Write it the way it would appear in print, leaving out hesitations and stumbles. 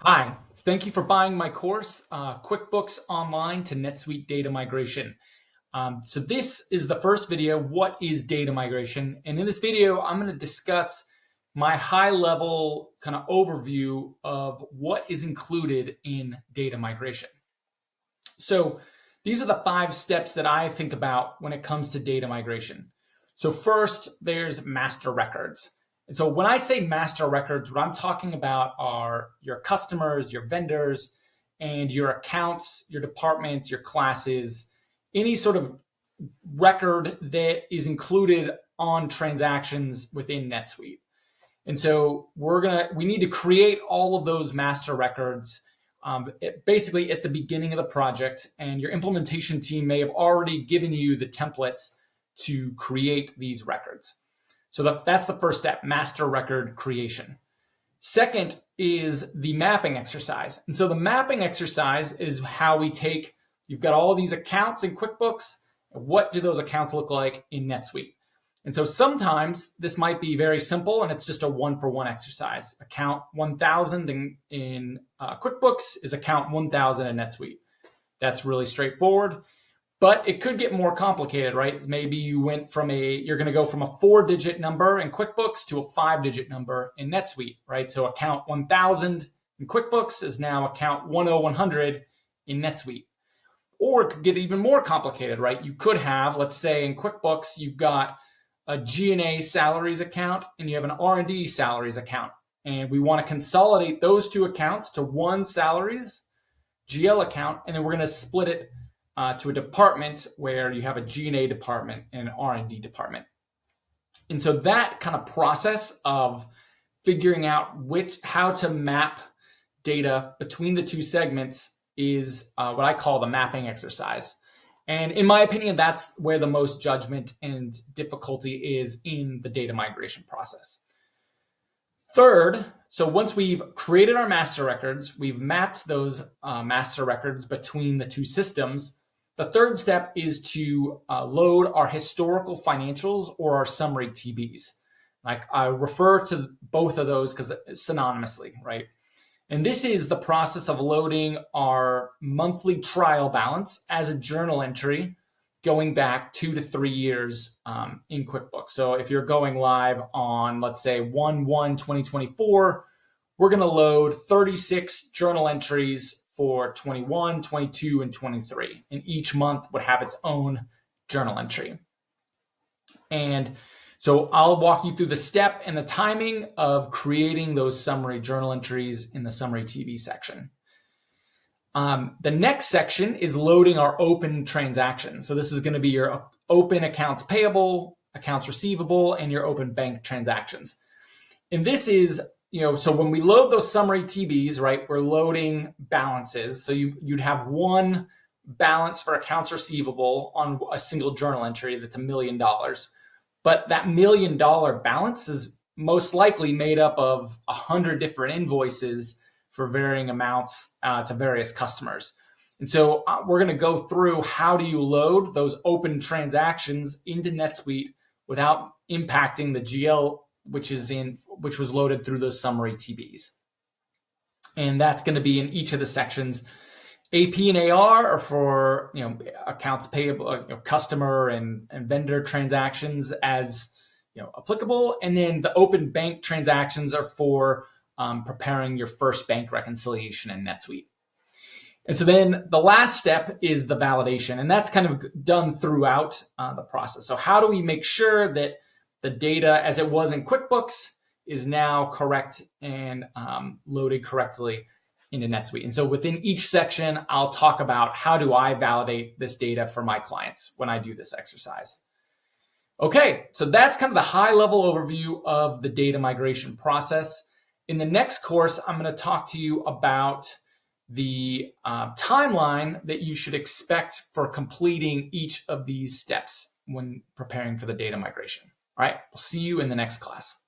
Hi, thank you for buying my course, QuickBooks Online to NetSuite Data Migration. So this is the first video, what is data migration? And in this video, I'm going to discuss my high-level kind of overview of what is included in data migration. So these are the 5 steps that I think about when it comes to data migration. So first, there's master records. And so when I say master records, what I'm talking about are your customers, your vendors, and your accounts, your departments, your classes, any sort of record that is included on transactions within NetSuite. And so we need to create all of those master records basically at the beginning of the project, and your implementation team may have already given you the templates to create these records. So that's the first step, master record creation. Second is the mapping exercise. And so the mapping exercise is how we take, you've got all these accounts in QuickBooks. What do those accounts look like in NetSuite? And so sometimes this might be very simple and it's just a one-for-one exercise. Account 1000 in QuickBooks is account 1000 in NetSuite. That's really straightforward, but it could get more complicated, right? Maybe you're going to go from a 4-digit number in QuickBooks to a 5-digit number in NetSuite, right? So account 1000 in QuickBooks is now account 10100 in NetSuite. Or it could get even more complicated, right? You could have, let's say in QuickBooks, you've got a G&A salaries account and you have an R&D salaries account. And we want to consolidate those 2 accounts to one salaries GL account, and then we're going to split it to a department where you have a G&A department and an R&D department. And so that kind of process of figuring out how to map data between the 2 segments is what I call the mapping exercise. And in my opinion, that's where the most judgment and difficulty is in the data migration process. Third, so once we've created our master records, we've mapped those master records between the 2 systems. The third step is to load our historical financials or our summary TBs. Like I refer to both of those because synonymously, right? And this is the process of loading our monthly trial balance as a journal entry going back 2 to 3 years in QuickBooks. So if you're going live on, let's say, 1/1/2024, we're going to load 36 journal entries for 21, 22, and 23. And each month would have its own journal entry. And so I'll walk you through the step and the timing of creating those summary journal entries in the summary TB section. The next section is loading our open transactions. So this is going to be your open accounts payable, accounts receivable, and your open bank transactions. And this is, so when we load those summary TBs, right, we're loading balances. So you'd have one balance for accounts receivable on a single journal entry that's $1 million. But that $1 million balance is most likely made up of 100 different invoices for varying amounts to various customers. And so we're going to go through how do you load those open transactions into NetSuite without impacting the GL, which was loaded through those summary TBs. And that's going to be in each of the sections. AP and AR are for accounts payable, customer and vendor transactions as applicable, and then the open bank transactions are for preparing your first bank reconciliation in NetSuite. And so then the last step is the validation, and that's kind of done throughout the process. So how do we make sure that the data as it was in QuickBooks is now correct and loaded correctly into NetSuite? And so within each section, I'll talk about how do I validate this data for my clients when I do this exercise. Okay, so that's kind of the high-level overview of the data migration process. In the next course, I'm going to talk to you about the timeline that you should expect for completing each of these steps when preparing for the data migration. All right, we'll see you in the next class.